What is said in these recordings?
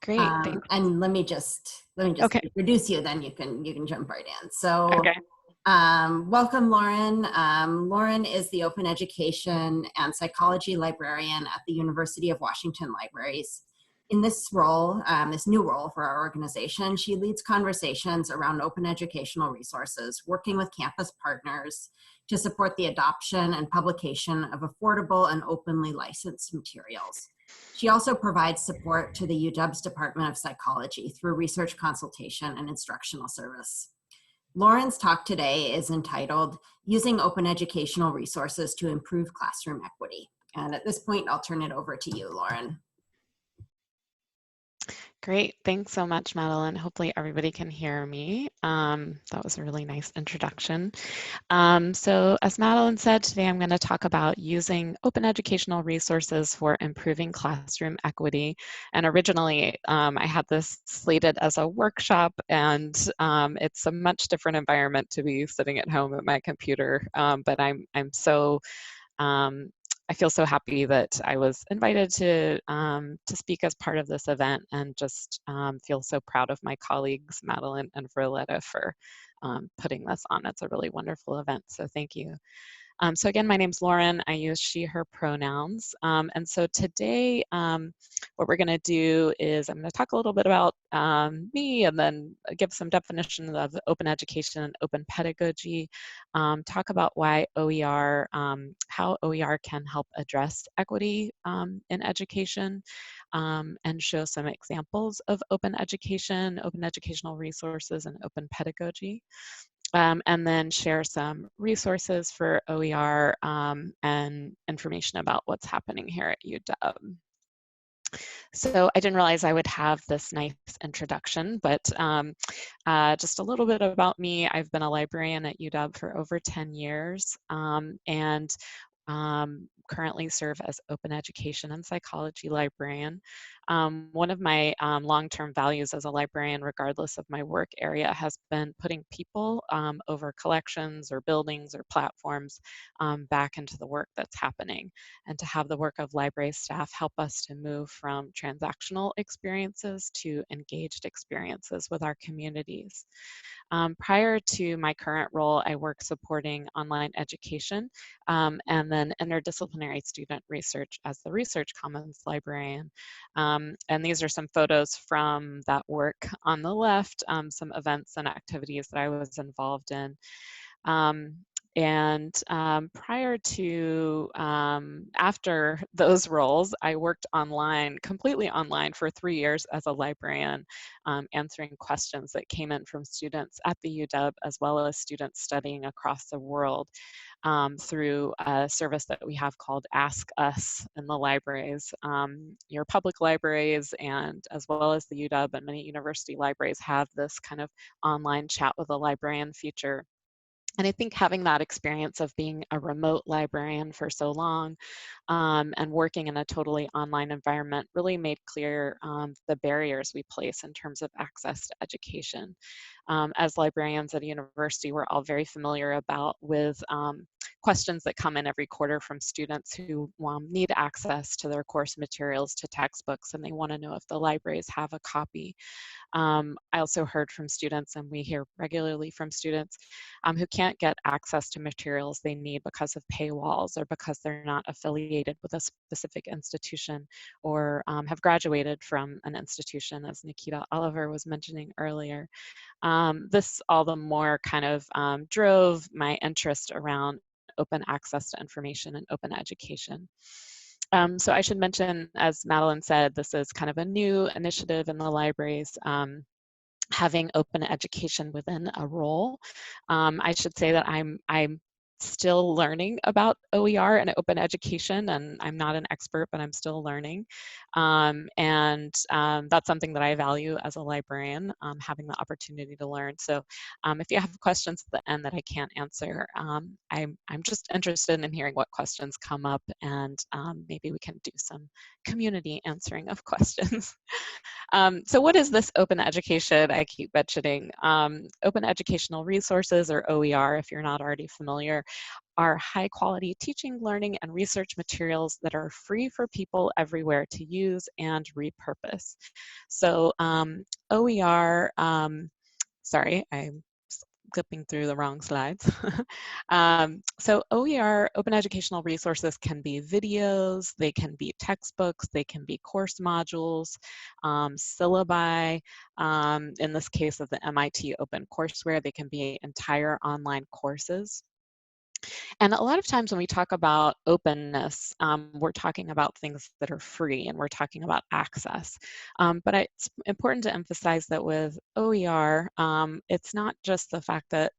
Great, thanks. And let me just Okay. introduce you, then you can jump right in. So Okay. welcome, Lauren. Lauren is the Open Education and Psychology Librarian at the University of Washington Libraries. In this role, this new role for our organization, she leads conversations around open educational resources, working with campus partners to support the adoption and publication of affordable and openly licensed materials. She also provides support to the UW's Department of Psychology through research consultation and instructional service. Lauren's talk today is entitled Using Open Educational Resources to Improve Classroom Equity. And at this point, I'll turn it over to you, Lauren. Great, thanks so much, Madeline. Hopefully everybody can hear me. That was a really nice introduction. So as Madeline said, today I'm going to talk about using open educational resources for improving classroom equity. And originally, I had this slated as a workshop, and it's a much different environment to be sitting at home at my computer. But I feel so happy that I was invited to speak as part of this event, and just feel so proud of my colleagues, Madeline and Verletta, for putting this on. It's a really wonderful event, so thank you. So again, my name's Lauren. I use she, her pronouns. And so today, what we're going to do is I'm going to talk a little bit about me, and then give some definition of open education and open pedagogy, talk about why OER, how OER can help address equity in education, and show some examples of open education, open educational resources, and open pedagogy. And then share some resources for OER and information about what's happening here at UW. So I didn't realize I would have this nice introduction, but just a little bit about me. I've been a librarian at UW for over 10 years, and currently serve as open education and psychology librarian. One of my long-term values as a librarian, regardless of my work area, has been putting people over collections or buildings or platforms back into the work that's happening, and to have the work of library staff help us to move from transactional experiences to engaged experiences with our communities. Prior to my current role, I work supporting online education and then interdisciplinary student research as the Research Commons librarian. And these are some photos from that work on the left, some events and activities that I was involved in. Prior to, after those roles, I worked online, completely online, for 3 years as a librarian, answering questions that came in from students at the UW, as well as students studying across the world, through a service that we have called Ask Us in the libraries. Your public libraries, and as well as the UW and many university libraries, have this kind of online chat with a librarian feature. And I think having that experience of being a remote librarian for so long, and working in a totally online environment, really made clear the barriers we place in terms of access to education. As librarians at a university, we're all very familiar with questions that come in every quarter from students who need access to their course materials, to textbooks, and they want to know if the libraries have a copy. I also heard from students, and we hear regularly from students who can't get access to materials they need because of paywalls, or because they're not affiliated with a specific institution, or have graduated from an institution, as Nikita Oliver was mentioning earlier. This all the more kind of drove my interest around open access to information and open education. So I should mention, as Madeline said, this is kind of a new initiative in the libraries, having open education within a role. I should say that I'm still learning about OER and open education, and I'm not an expert, but I'm still learning. That's something that I value as a librarian, having the opportunity to learn. So if you have questions at the end that I can't answer, I'm just interested in hearing what questions come up, and maybe we can do some community answering of questions. So what is this open education I keep mentioning? Open educational resources, or OER, if you're not already familiar, are high quality teaching, learning, and research materials that are free for people everywhere to use and repurpose. So OER, sorry, I'm flipping through the wrong slides. So OER, open educational resources, can be videos, they can be textbooks, they can be course modules, syllabi, in this case of the MIT Open Courseware, they can be entire online courses. And a lot of times when we talk about openness, we're talking about things that are free and we're talking about access. But it's important to emphasize that with OER, it's not just the fact that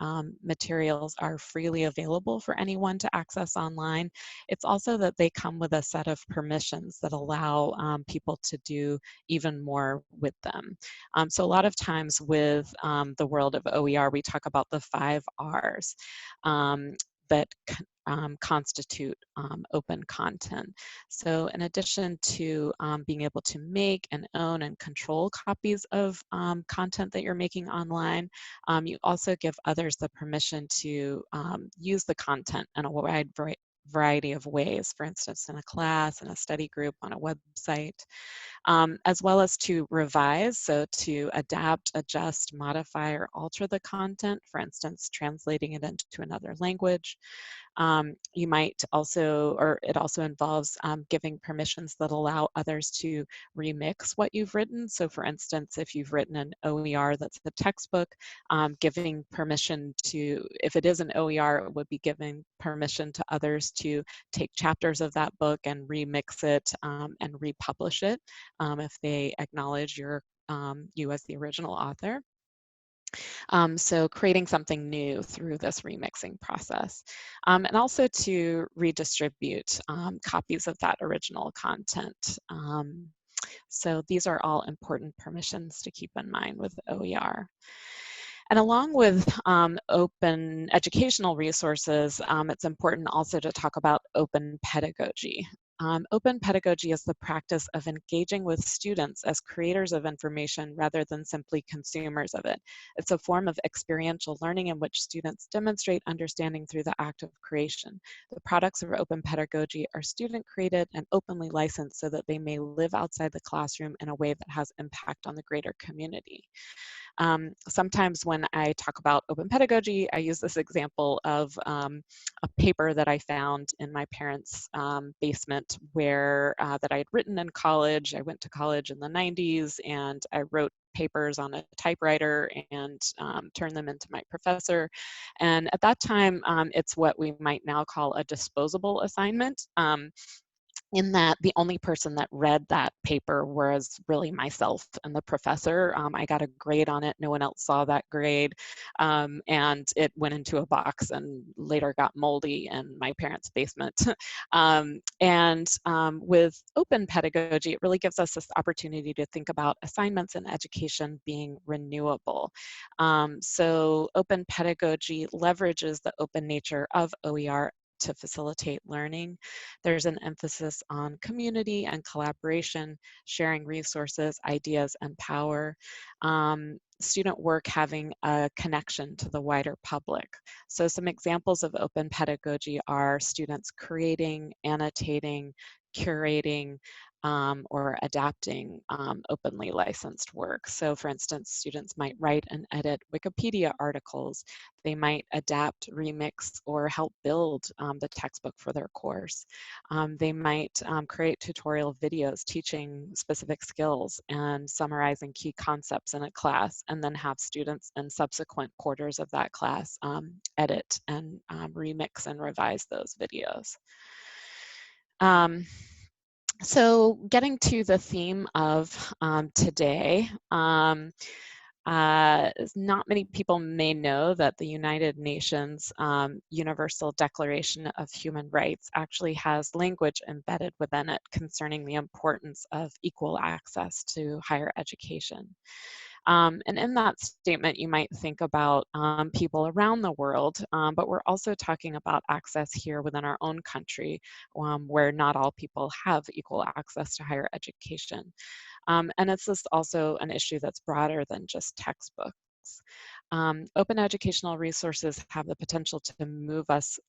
materials are freely available for anyone to access online, it's also that they come with a set of permissions that allow people to do even more with them. So a lot of times with the world of OER, we talk about the 5 R's. That constitute open content. So in addition to being able to make and own and control copies of content that you're making online, you also give others the permission to use the content in a wide variety of ways, for instance, in a class, in a study group, on a website, as well as to revise, so to adapt, adjust, modify, or alter the content, for instance, translating it into another language. You might also, or it also involves giving permissions that allow others to remix what you've written. So for instance, if you've written an OER that's the textbook, giving permission to, if it is an OER, it would be giving permission to others to take chapters of that book and remix it and republish it if they acknowledge you as the original author. So creating something new through this remixing process. And also to redistribute copies of that original content. So these are all important permissions to keep in mind with OER. And along with open educational resources, it's important also to talk about open pedagogy. Open pedagogy is the practice of engaging with students as creators of information rather than simply consumers of it. It's a form of experiential learning in which students demonstrate understanding through the act of creation. The products of open pedagogy are student created and openly licensed so that they may live outside the classroom in a way that has impact on the greater community. Sometimes when I talk about open pedagogy, I use this example of a paper that I found in my parents' basement where that I had written in college. I went to college in the 90s and I wrote papers on a typewriter and turned them into my professor. And at that time, it's what we might now call a disposable assignment. In that the only person that read that paper was really myself and the professor. I got a grade on it, no one else saw that grade, and it went into a box and later got moldy in my parents' basement. With open pedagogy, it really gives us this opportunity to think about assignments in education being renewable. So open pedagogy leverages the open nature of OER to facilitate learning. There's an emphasis on community and collaboration, sharing resources, ideas, and power. Student work having a connection to the wider public. So some examples of open pedagogy are students creating, annotating, curating, or adapting openly licensed work. So for instance, students might write and edit Wikipedia articles. They might adapt, remix, or help build the textbook for their course. They might create tutorial videos teaching specific skills and summarizing key concepts in a class, and then have students in subsequent quarters of that class edit and remix and revise those videos. So getting to the theme of today, not many people may know that the United Nations Universal Declaration of Human Rights actually has language embedded within it concerning the importance of equal access to higher education. And in that statement, you might think about people around the world, but we're also talking about access here within our own country, where not all people have equal access to higher education. And it's just also an issue that's broader than just textbooks. Open educational resources have the potential to move us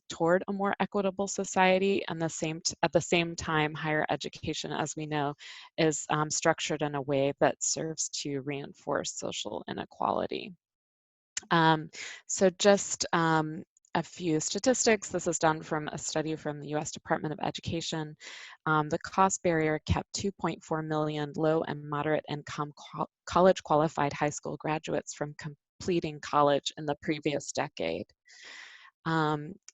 toward a more equitable society, and at the same time, higher education, as we know, is structured in a way that serves to reinforce social inequality. So just a few statistics. This is done from a study from the US Department of Education. The cost barrier kept 2.4 million low and moderate income college qualified high school graduates from completing college in the previous decade.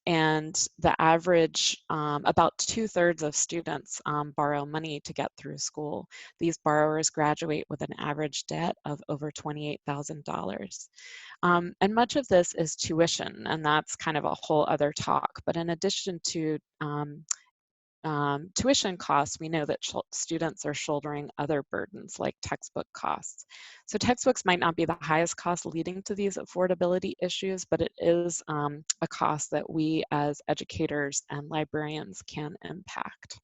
And the average, about 2/3 of students borrow money to get through school. These borrowers graduate with an average debt of over $28,000. And much of this is tuition, and that's kind of a whole other talk. But in addition to tuition costs, we know that students are shouldering other burdens like textbook costs. So textbooks might not be the highest cost leading to these affordability issues, but it is a cost that we as educators and librarians can impact.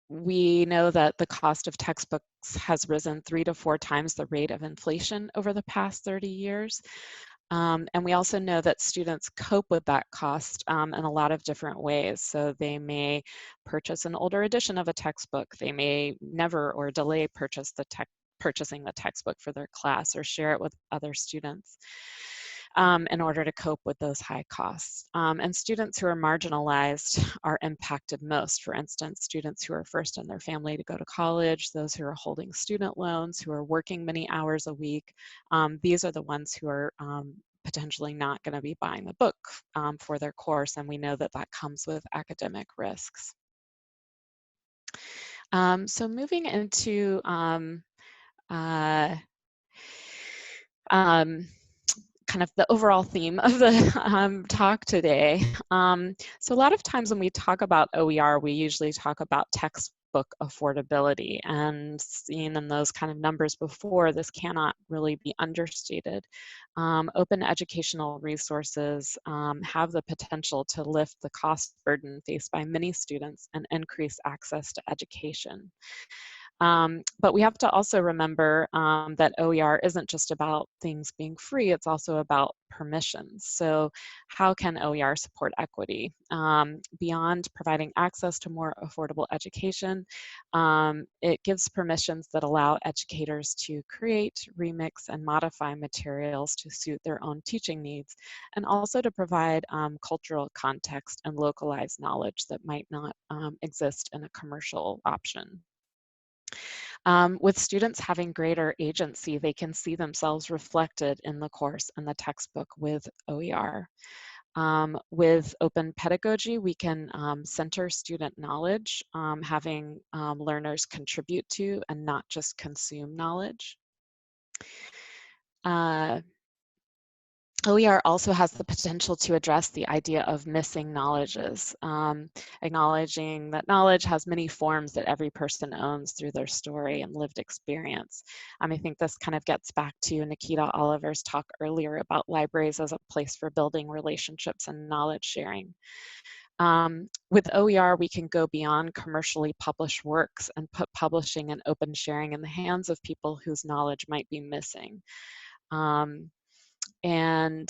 We know that the cost of textbooks has risen 3 to 4 times the rate of inflation over the past 30 years. And we also know that students cope with that cost in a lot of different ways. So they may purchase an older edition of a textbook. They may never or delay purchasing the textbook for their class or share it with other students in order to cope with those high costs. And students who are marginalized are impacted most. For instance, students who are first in their family to go to college, those who are holding student loans, who are working many hours a week. These are the ones who are potentially not going to be buying the book for their course, and we know that that comes with academic risks. So moving into kind of the overall theme of the talk today. So a lot of times when we talk about OER, we usually talk about textbook affordability, and seeing in those kind of numbers before, this cannot really be understated. Open educational resources have the potential to lift the cost burden faced by many students and increase access to education. But we have to also remember that OER isn't just about things being free, it's also about permissions. So how can OER support equity? Beyond providing access to more affordable education, it gives permissions that allow educators to create, remix, and modify materials to suit their own teaching needs, and also to provide cultural context and localized knowledge that might not exist in a commercial option. With students having greater agency, they can see themselves reflected in the course and the textbook with OER. With open pedagogy, we can center student knowledge, having learners contribute to and not just consume knowledge. OER also has the potential to address the idea of missing knowledges, acknowledging that knowledge has many forms that every person owns through their story and lived experience. I think this kind of gets back to Nikita Oliver's talk earlier about libraries as a place for building relationships and knowledge sharing. With OER, we can go beyond commercially published works and put publishing and open sharing in the hands of people whose knowledge might be missing. And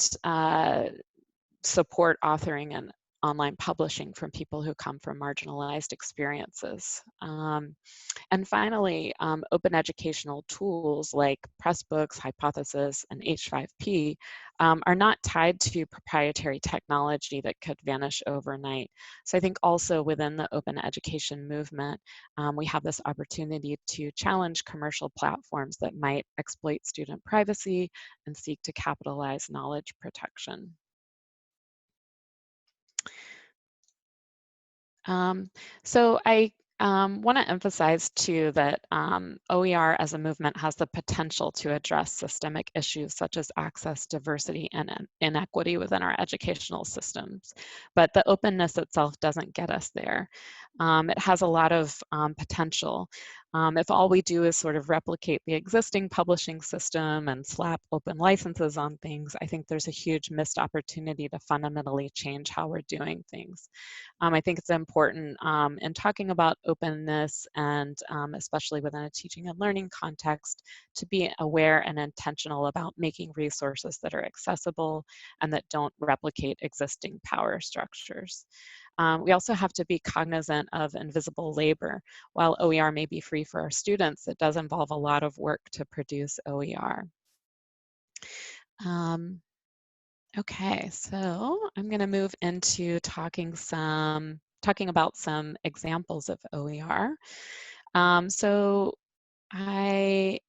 support authoring and online publishing from people who come from marginalized experiences. And finally, open educational tools like Pressbooks, Hypothesis, and H5P are not tied to proprietary technology that could vanish overnight. So I think also within the open education movement, we have this opportunity to challenge commercial platforms that might exploit student privacy and seek to capitalize knowledge protection. So I want to emphasize too that OER as a movement has the potential to address systemic issues such as access, diversity, and inequity within our educational systems. But the openness itself doesn't get us there. It has a lot of potential. If all we do is sort of replicate the existing publishing system and slap open licenses on things, I think there's a huge missed opportunity to fundamentally change how we're doing things. I think it's important in talking about openness and especially within a teaching and learning context to be aware and intentional about making resources that are accessible and that don't replicate existing power structures. We also have to be cognizant of invisible labor. While OER may be free for our students, it does involve a lot of work to produce OER. Okay, so I'm going to move into talking about some examples of OER. So I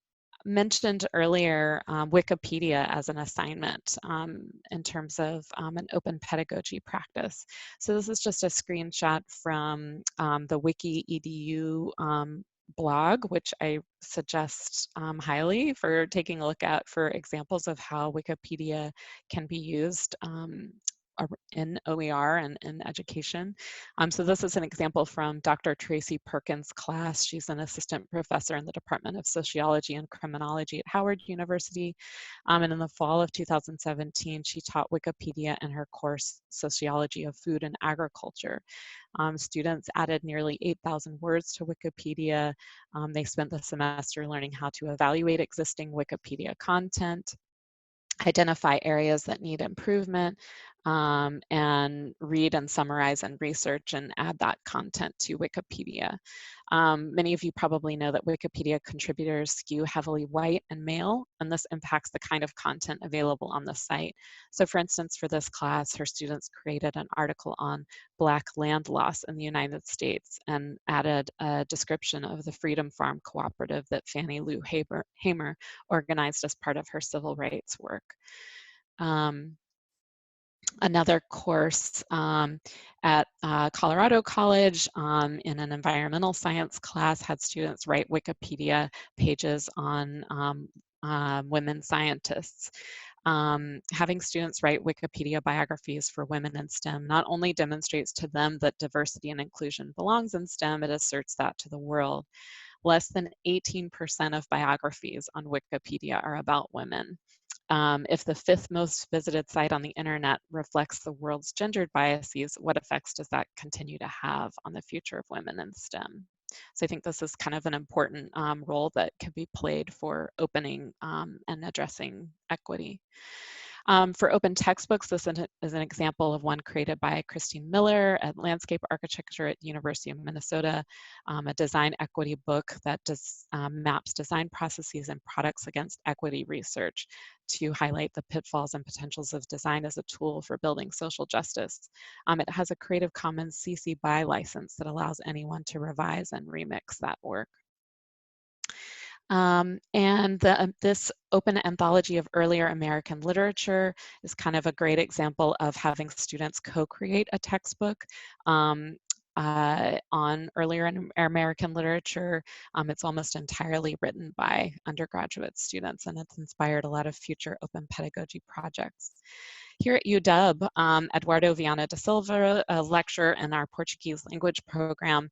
mentioned earlier Wikipedia as an assignment in terms of an open pedagogy practice. So this is just a screenshot from the Wiki EDU blog, which I suggest highly for taking a look at for examples of how Wikipedia can be used in OER and in education. So this is an example from Dr. Tracy Perkins' class. She's an assistant professor in the Department of Sociology and Criminology at Howard University. And in the fall of 2017, she taught Wikipedia in her course, Sociology of Food and Agriculture. Students added nearly 8,000 words to Wikipedia. They spent the semester learning how to evaluate existing Wikipedia content, identify areas that need improvement, and read and summarize and research and add that content to Wikipedia. Many of you probably know that Wikipedia contributors skew heavily white and male, and this impacts the kind of content available on the site. So for instance, for this class, her students created an article on Black land loss in the United States and added a description of the Freedom Farm Cooperative that Fannie Lou Hamer organized as part of her civil rights work. Another course at Colorado College in an environmental science class had students write Wikipedia pages on women scientists. Having students write Wikipedia biographies for women in STEM not only demonstrates to them that diversity and inclusion belongs in STEM, it asserts that to the world. Less than 18% of biographies on Wikipedia are about women. If the 5th most visited site on the internet reflects the world's gendered biases, what effects does that continue to have on the future of women in STEM? So I think this is kind of an important role that can be played for opening and addressing equity. For open textbooks, this is an example of one created by Christine Miller at Landscape Architecture at the University of Minnesota, a design equity book that maps design processes and products against equity research to highlight the pitfalls and potentials of design as a tool for building social justice. It has a Creative Commons CC BY license that allows anyone to revise and remix that work. This open anthology of earlier American literature is kind of a great example of having students co-create a textbook on earlier American literature. It's almost entirely written by undergraduate students, and it's inspired a lot of future open pedagogy projects. Here at UW, Eduardo Viana da Silva, a lecturer in our Portuguese language program,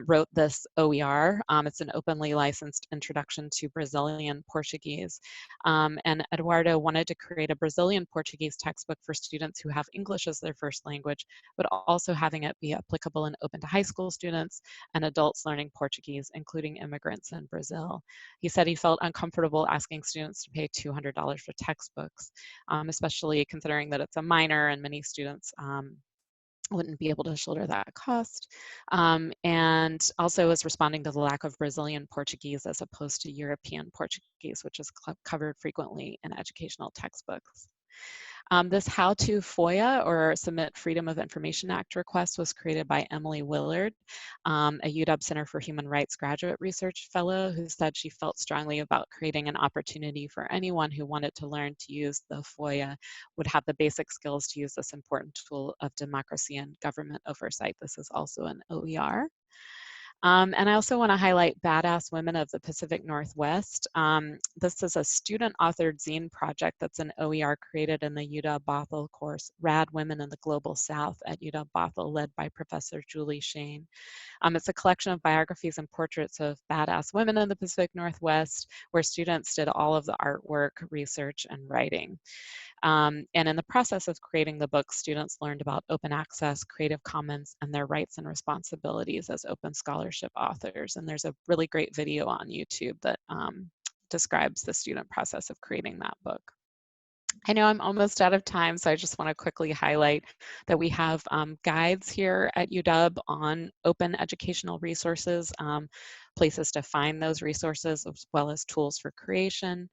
wrote this OER. It's an openly licensed introduction to Brazilian Portuguese. And Eduardo wanted to create a Brazilian Portuguese textbook for students who have English as their first language, but also having it be applicable and open to high school students and adults learning Portuguese, including immigrants in Brazil. He said he felt uncomfortable asking students to pay $200 for textbooks, especially considering that it's a minor and many students wouldn't be able to shoulder that cost, and also is responding to the lack of Brazilian Portuguese as opposed to European Portuguese, which is covered frequently in educational textbooks. This How to FOIA, or Submit Freedom of Information Act request, was created by Emily Willard, a UW Center for Human Rights graduate research fellow, who said she felt strongly about creating an opportunity for anyone who wanted to learn to use the FOIA would have the basic skills to use this important tool of democracy and government oversight. This is also an OER. And I also want to highlight Badass Women of the Pacific Northwest. This is a student-authored zine project that's an OER created in the UW-Bothell course, Rad Women in the Global South at UW-Bothell, led by Professor Julie Shane. It's a collection of biographies and portraits of badass women in the Pacific Northwest, where students did all of the artwork, research, and writing. And in the process of creating the book, students learned about open access, Creative Commons, and their rights and responsibilities as open scholarship authors. And there's a really great video on YouTube that describes the student process of creating that book. I know I'm almost out of time, so I just want to quickly highlight that we have guides here at UW on open educational resources, places to find those resources, as well as tools for creation.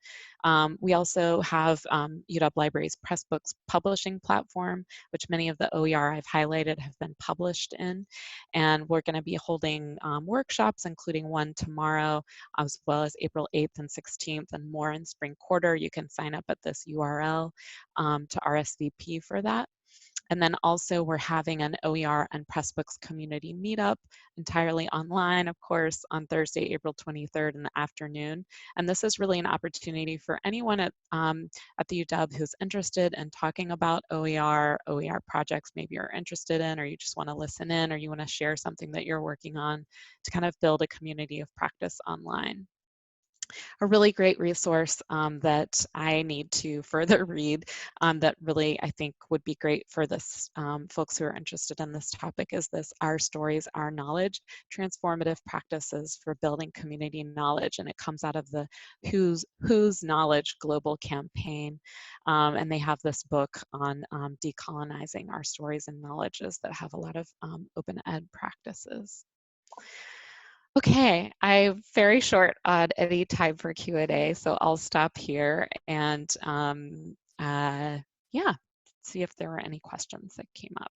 We also have UW Library's Pressbooks publishing platform, which many of the OER I've highlighted have been published in. And we're going to be holding workshops, including one tomorrow, as well as April 8th and 16th, and more in spring quarter. You can sign up at this URL to RSVP for that. And then also we're having an OER and Pressbooks community meetup, entirely online, of course, on Thursday, April 23rd in the afternoon. And this is really an opportunity for anyone at the UW who's interested in talking about OER projects maybe you're interested in, or you just want to listen in, or you want to share something that you're working on to kind of build a community of practice online. A really great resource that I need to further read that really I think would be great for this folks who are interested in this topic is this Our Stories, Our Knowledge, Transformative Practices for Building Community Knowledge. And it comes out of the Who's Knowledge Global Campaign. And they have this book on decolonizing our stories and knowledges that have a lot of open ed practices. Okay, I'm very short on any time for Q&A, so I'll stop here and yeah, see if there were any questions that came up.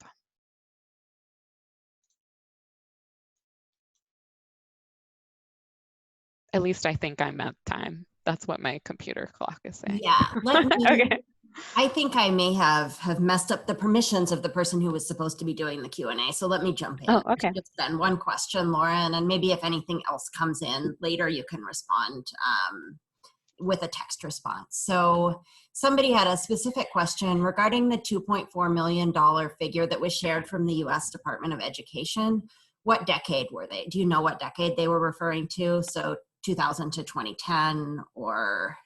At least I think I'm at time. That's what my computer clock is saying. Yeah, let me, Okay. I think I may have messed up the permissions of the person who was supposed to be doing the Q&A. So let me jump in. Oh, okay. Just then one question, Lauren, and maybe if anything else comes in later, you can respond with a text response. So somebody had a specific question regarding the $2.4 million figure that was shared from the US Department of Education. What decade were they? Do you know what decade they were referring to? So 2000 to 2010 or?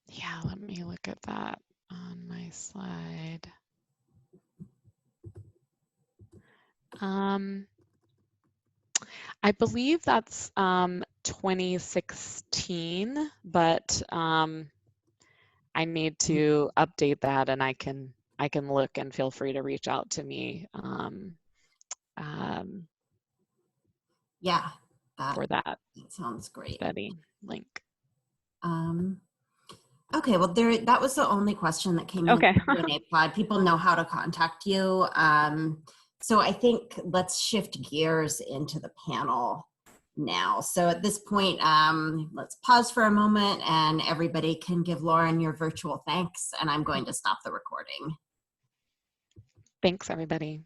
Yeah, let me look at that on my slide. I believe that's 2016, but I need to update that, and I can look, and feel free to reach out to me Yeah, for that sounds great. study link. Okay, well, that was the only question that came in Okay. the Q&A pod. People know how to contact you. So I think let's shift gears into the panel now. So at this point, let's pause for a moment and everybody can give Lauren your virtual thanks, and I'm going to stop the recording. Thanks, everybody.